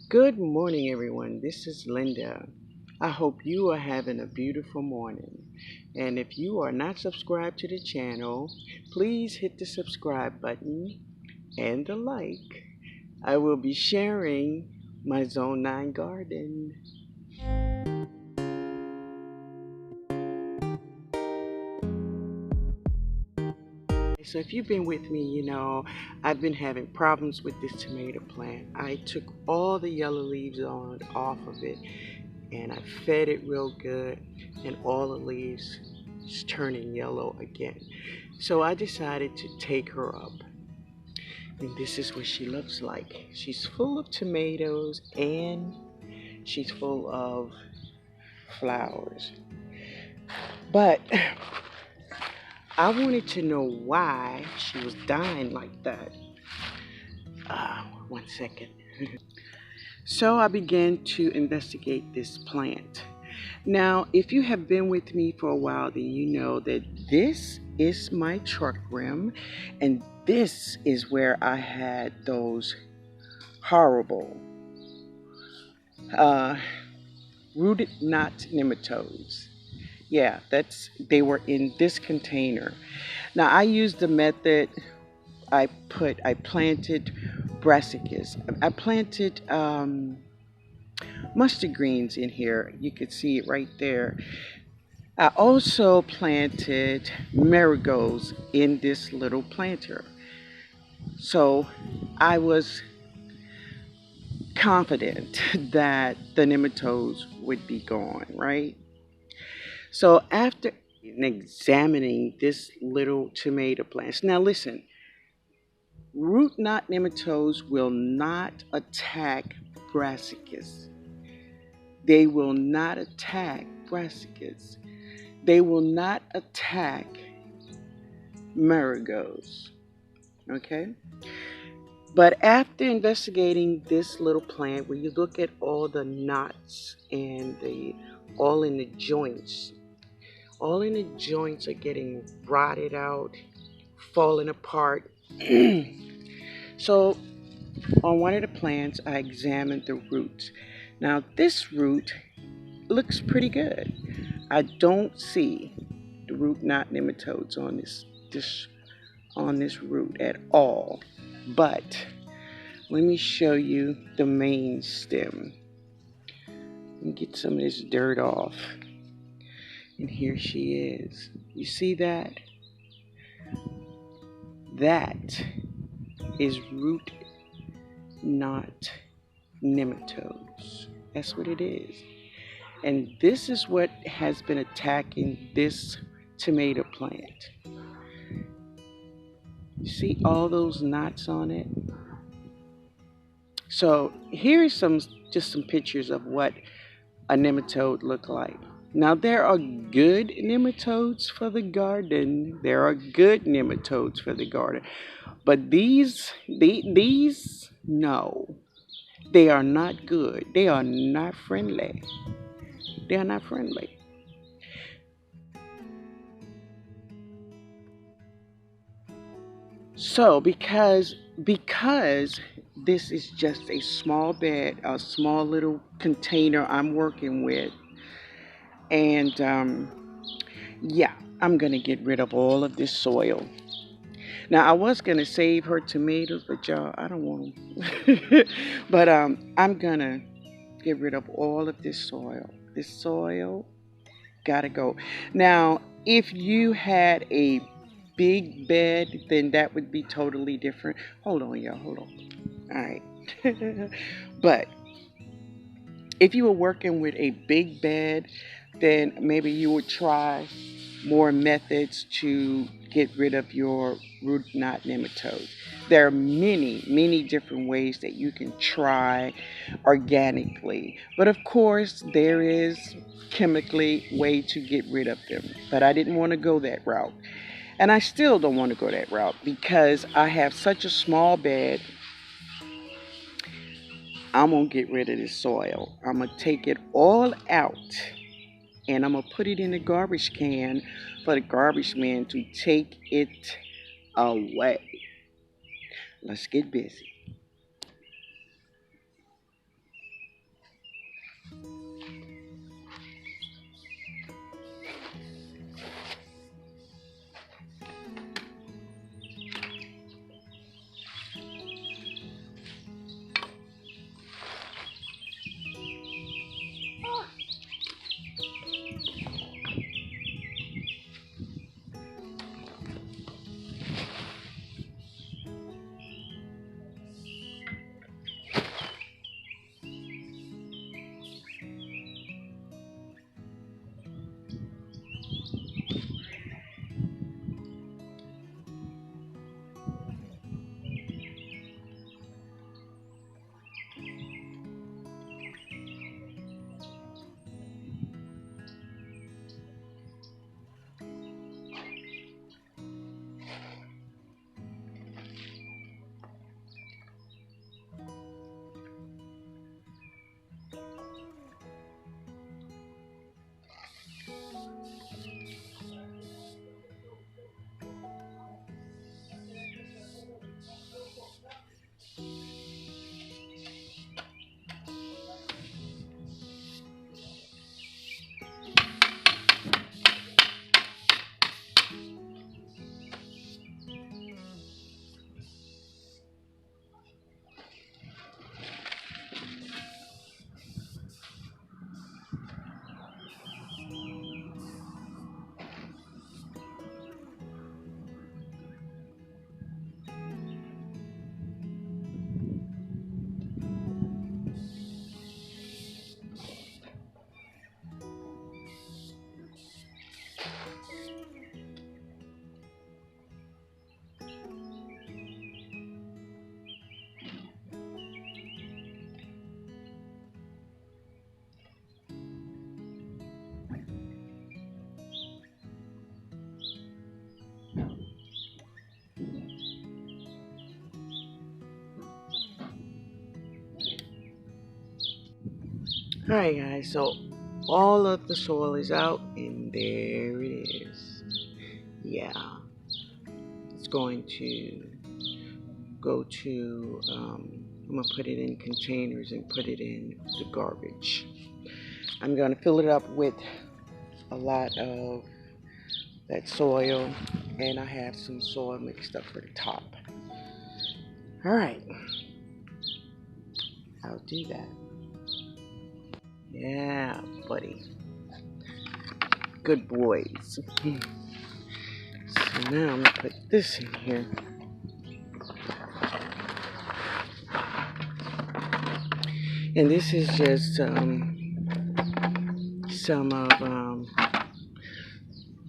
Good morning, everyone. This is Linda. I hope you are having a beautiful morning. And if you are not subscribed to the channel, please hit the subscribe button and the like. I will be sharing my Zone 9 garden. So if you've been with me, I've been having problems with this tomato plant. I took all the yellow leaves off of it and I fed it real good, and all the leaves is turning yellow again. So I decided to take her up, and this is what she looks like. She's full of tomatoes and she's full of flowers. But I wanted to know why she was dying like that. One second. So I began to investigate this plant. Now, if you have been with me for a while, then you know that this is my truck rim, and this is where I had those horrible rooted knot nematodes. Yeah, they were in this container. Now I used the method. I planted brassicas. I planted mustard greens in here. You could see it right there. I also planted marigolds in this little planter. So I was confident that the nematodes would be gone, right? So after examining this little tomato plants, now listen, root knot nematodes will not attack brassicas. They will not attack brassicas. They will not attack marigolds. Okay? But after investigating this little plant, where you look at all the knots and all in the joints, all in the joints are getting rotted out, falling apart. So on one of the plants, I examined the roots. Now this root looks pretty good. I don't see the root knot nematodes on this root at all. But let me show you the main stem. Let me get some of this dirt off. And here she is. You see that? That is root knot nematodes. That's what it is. And this is what has been attacking this tomato plant. You see all those knots on it? So here is just some pictures of what a nematode look like. Now there are good nematodes for the garden. There are good nematodes for the garden. But these no. They are not good. They are not friendly. They are not friendly. So because this is just a small bed, a small little container I'm working with, and yeah, I'm gonna get rid of all of this soil. Now I was gonna save her tomatoes, but y'all, I don't want them. But I'm gonna get rid of all of this soil. This soil gotta go. Now, if you had a big bed, then that would be totally different. Hold on, y'all. Hold on. All right. But if you were working with a big bed, then maybe you would try more methods to get rid of your root knot nematodes. There are many different ways that you can try organically. But of course, there is chemically way to get rid of them. But I didn't want to go that route. And I still don't want to go that route because I have such a small bed. I'm going to get rid of this soil. I'm going to take it all out and I'm going to put it in the garbage can for the garbage man to take it away. Let's get busy. Alright guys, so all of the soil is out and there it is. Yeah, it's going to go to, I'm going to put it in containers and put it in the garbage. I'm going to fill it up with a lot of that soil, and I have some soil mixed up for the top. Alright, I'll do that. Yeah, buddy. Good boys. So now I'm going to put this in here. And this is just some of,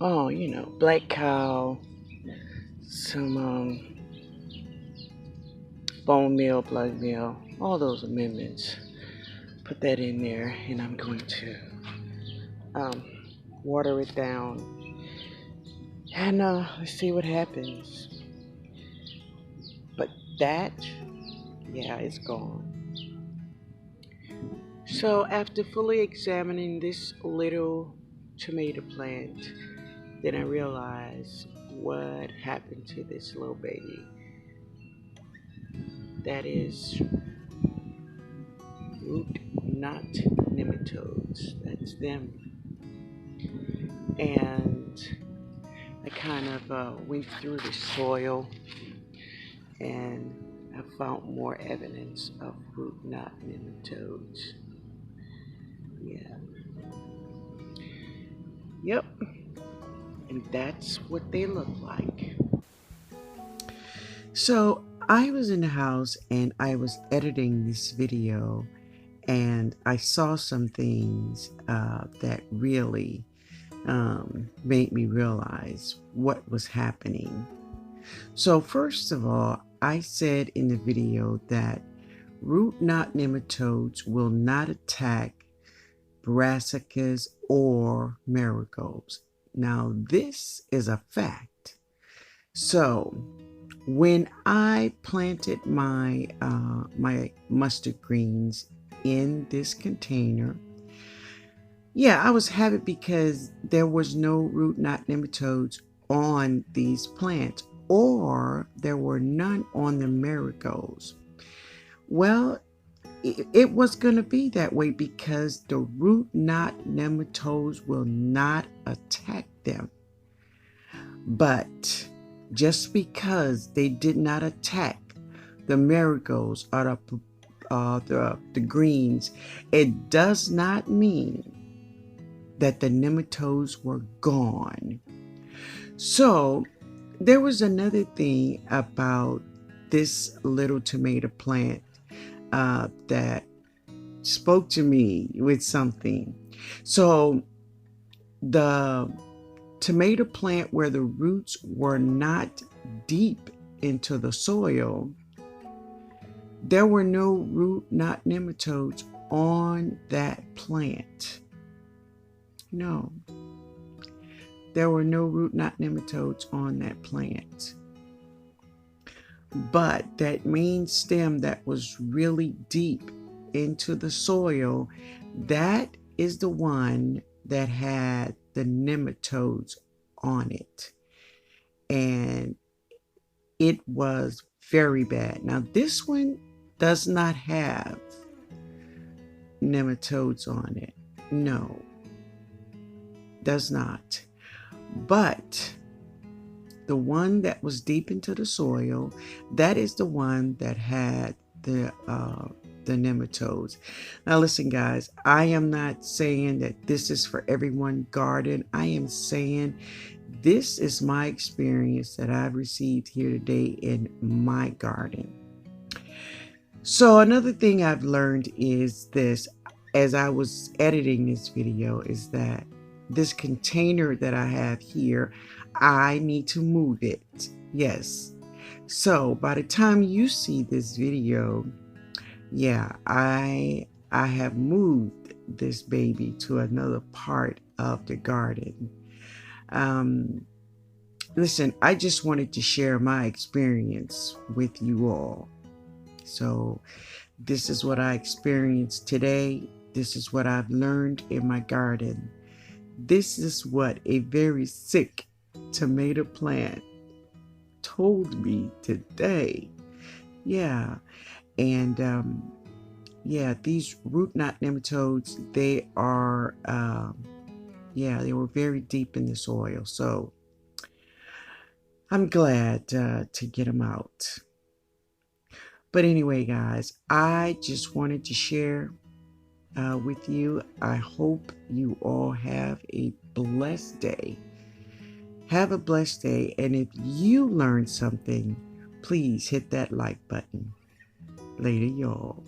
oh, you know, black cow, some bone meal, blood meal, all those amendments. Put that in there, and I'm going to water it down, and let's see what happens. But that, yeah, it's gone. So after fully examining this little tomato plant, then I realized what happened to this little baby. That is root knot nematodes. That's them. And I kind of went through the soil, and I found more evidence of root knot nematodes. Yeah. Yep. And that's what they look like. So I was in the house and I was editing this video, and I saw some things that really made me realize what was happening. So first of all, I said in the video that root knot nematodes will not attack brassicas or marigolds. Now this is a fact. So when I planted my my mustard greens in this container, yeah, I was happy because there was no root knot nematodes on these plants, or there were none on the marigolds. Well, it was going to be that way because the root knot nematodes will not attack them. But just because they did not attack the marigolds or the greens, it does not mean that the nematodes were gone. So there was another thing about this little tomato plant that spoke to me with something. So the tomato plant where the roots were not deep into the soil, there were no root knot nematodes on that plant. No, there were no root knot nematodes on that plant. But that main stem that was really deep into the soil, that is the one that had the nematodes on it. And it was very bad. Now this one does not have nematodes on it. No, does not. But the one that was deep into the soil, that is the one that had the nematodes. Now listen guys, I am not saying that this is for everyone's garden. I am saying this is my experience that I've received here today in my garden. So another thing I've learned is this, as I was editing this video, is that this container that I have here, I need to move it. Yes. So by the time you see this video, yeah, I have moved this baby to another part of the garden. Listen, I just wanted to share my experience with you all. So this is what I experienced today. this is what I've learned in my garden. This is what a very sick tomato plant told me today. Yeah, and yeah, these root knot nematodes, they are, yeah, they were very deep in the soil. So I'm glad to get them out. But anyway, guys, I just wanted to share with you. I hope you all have a blessed day. Have a blessed day. And if you learned something, please hit that like button. Later, y'all.